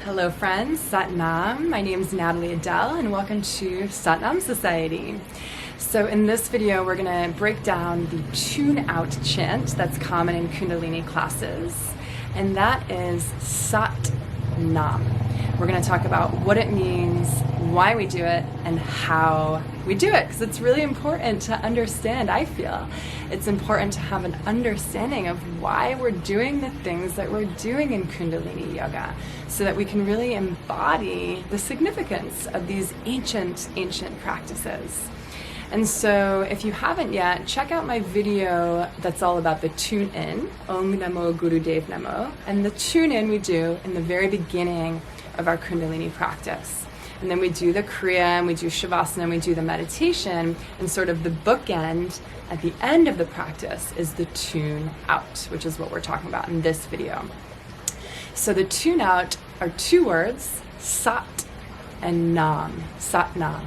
Hello friends, Satnam. My name is Natalie Adele and welcome to Satnam Society. So in this video we're going to break down the Tune-Out chant that's common in Kundalini classes, and that is Satnam. We're going to talk about what it means, why we do it, and how we do it, because it's really important to understand. I feel it's important to have an understanding of why we're doing the things that we're doing in Kundalini Yoga, so that we can really embody the significance of these ancient practices. And so if you haven't yet, check out my video that's all about the tune-in, Om Namo Gurudev Namo, and the tune-in we do in the very beginning of our Kundalini practice. And then we do the Kriya, and we do Shavasana, and we do the meditation, and sort of the bookend at the end of the practice is the tune-out, which is what we're talking about in this video. So the tune-out are two words, Sat and Nam, Satnam.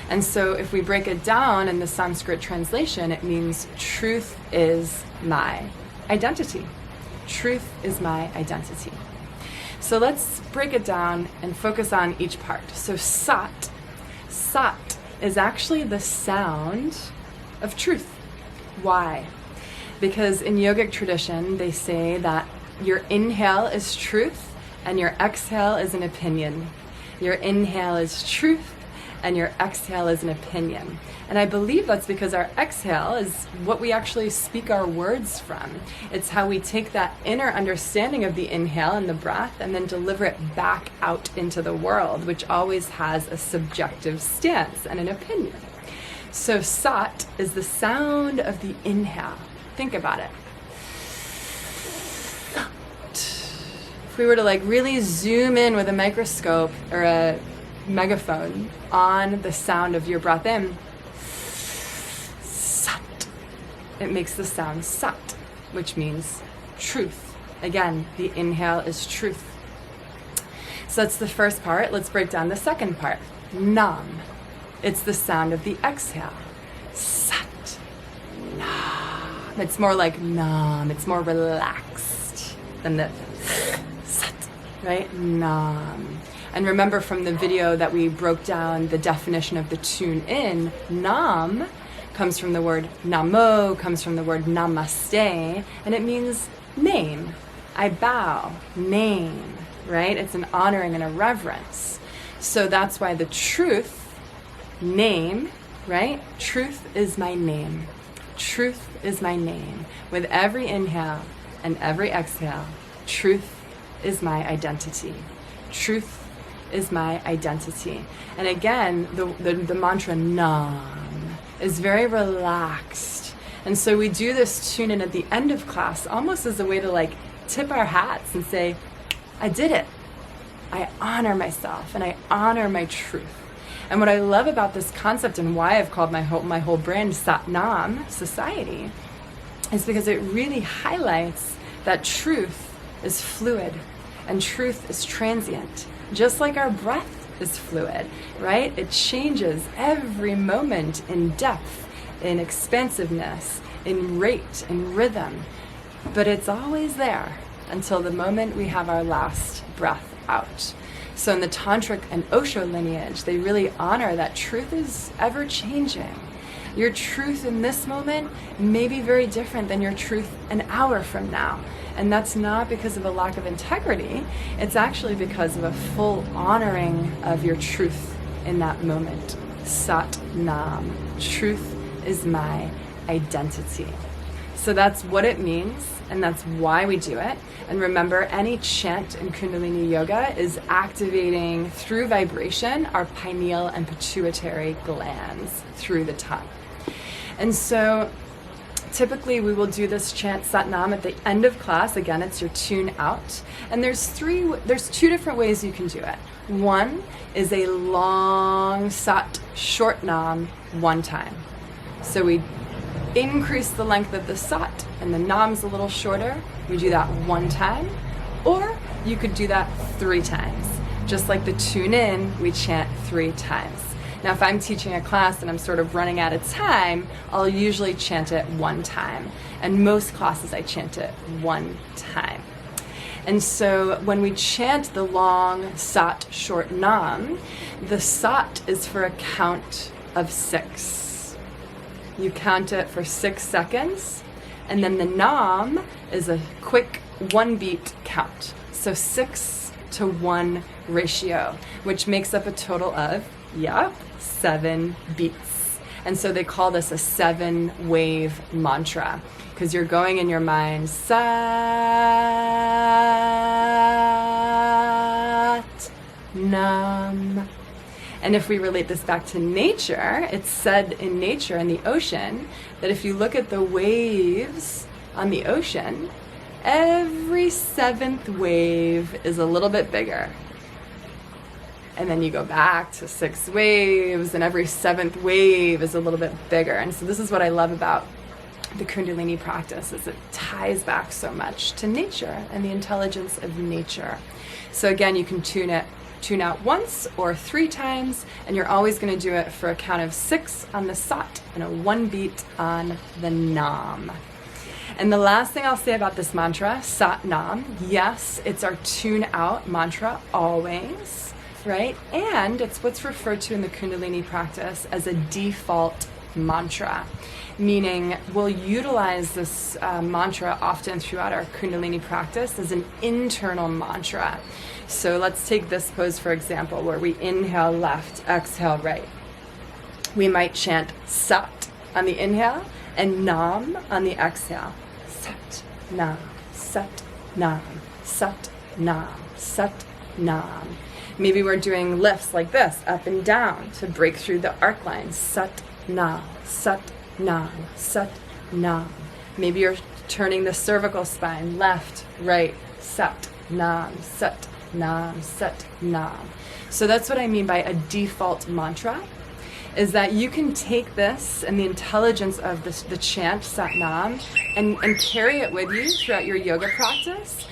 And so if we break it down in the Sanskrit translation, it means truth is my identity. Truth is my identity. So let's break it down and focus on each part. So Sat is actually the sound of truth. Why? Because in yogic tradition, they say that your inhale is truth and your exhale is an opinion. Your inhale is truth and your exhale is an opinion. And I believe that's because our exhale is what we actually speak our words from. It's how we take that inner understanding of the inhale and the breath and then deliver it back out into the world, which always has a subjective stance and an opinion. So Sat is the sound of the inhale. Think about it. If we were to really zoom in with a microscope or a megaphone on the sound of your breath in, Sat, it makes the sound Sat, which means truth. Again, the inhale is truth. So that's the first part. Let's break down the second part. Nam. It's the sound of the exhale. Sat. Nam. It's more like Nam. It's more relaxed than the Sat, right? Nam. And remember from the video that we broke down the definition of the tune-in, Nam comes from the word Namo, comes from the word Namaste, and it means name. I bow, name, right? It's an honoring and a reverence. So that's why the truth, name, right? Truth is my name. Truth is my name. With every inhale and every exhale, truth is my identity. Truth is my identity. And again, the mantra Nam is very relaxed. And so we do this tune-in at the end of class almost as a way to tip our hats and say, I did it. I honor myself and I honor my truth. And what I love about this concept and why I've called my whole brand Satnam Society is because it really highlights that truth is fluid and truth is transient. Just like our breath is fluid, right? It changes every moment in depth, in expansiveness, in rate, in rhythm. But it's always there until the moment we have our last breath out. So in the Tantric and Osho lineage, they really honor that truth is ever changing. Your truth in this moment may be very different than your truth an hour from now. And that's not because of a lack of integrity. It's actually because of a full honoring of your truth in that moment. Sat Nam. Truth is my identity. So that's what it means, and that's why we do it. And remember, any chant in Kundalini Yoga is activating through vibration our pineal and pituitary glands through the tongue. And so typically we will do this chant Satnam at the end of class. Again, it's your tune-out. And there's two different ways you can do it. One is a long Sat, short Nam, one time. So we increase the length of the Sat and the Nam's a little shorter. We do that one time. Or you could do that 3 times. Just like the tune-in, we chant 3 times. Now, if I'm teaching a class and I'm sort of running out of time, I'll usually chant it 1 time. And most classes I chant it 1 time. And so when we chant the long sat, short nam, the sat is for a count of 6. You count it for 6 seconds, and then the nam is a quick 1 beat count. So 6 to 1 ratio, which makes up a total of, 7 beats. And so they call this a 7-wave mantra, because you're going in your mind, sat, nam. And if we relate this back to nature, it's said in nature, in the ocean, that if you look at the waves on the ocean, every 7th wave is a little bit bigger. And then you go back to 6 waves, and every 7th wave is a little bit bigger. And so this is what I love about the Kundalini practice, is it ties back so much to nature and the intelligence of nature. So again, you can tune out once or 3 times, and you're always going to do it for a count of 6 on the sat and a 1 beat on the nam. And the last thing I'll say about this mantra, sat nam, yes, it's our tune out mantra always, right? And it's what's referred to in the Kundalini practice as a default mantra, meaning we'll utilize this mantra often throughout our Kundalini practice as an internal mantra. So let's take this pose, for example, where we inhale left, exhale right. We might chant sat on the inhale and nam on the exhale. Sat, nam, sat, nam, sat, nam, sat, nam. Maybe we're doing lifts like this, up and down, to break through the arc lines. Sat, nam, sat, nam, sat, nam. Maybe you're turning the cervical spine, left, right, sat, nam, sat, nam, sat, nam. So that's what I mean by a default mantra, is that you can take this and the intelligence of the chant Sat Nam and carry it with you throughout your yoga practice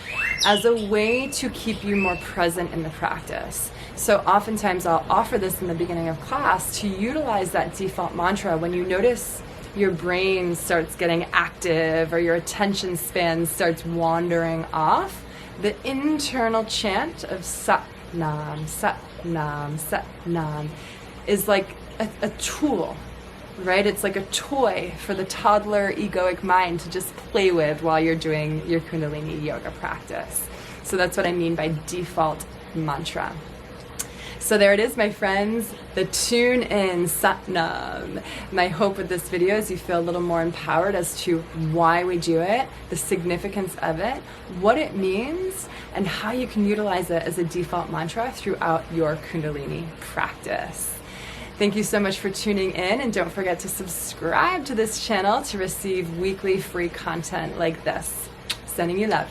as a way to keep you more present in the practice. So oftentimes I'll offer this in the beginning of class to utilize that default mantra when you notice your brain starts getting active or your attention span starts wandering off. The internal chant of Sat Nam, Sat Nam, Sat Nam is like a tool, right? It's like a toy for the toddler egoic mind to just play with while you're doing your Kundalini yoga practice. So that's what I mean by default mantra. So there it is, my friends, the tune in Sat Nam. My hope with this video is you feel a little more empowered as to why we do it, the significance of it, what it means, and how you can utilize it as a default mantra throughout your Kundalini practice. Thank you so much for tuning in, and don't forget to subscribe to this channel to receive weekly free content like this. Sending you love.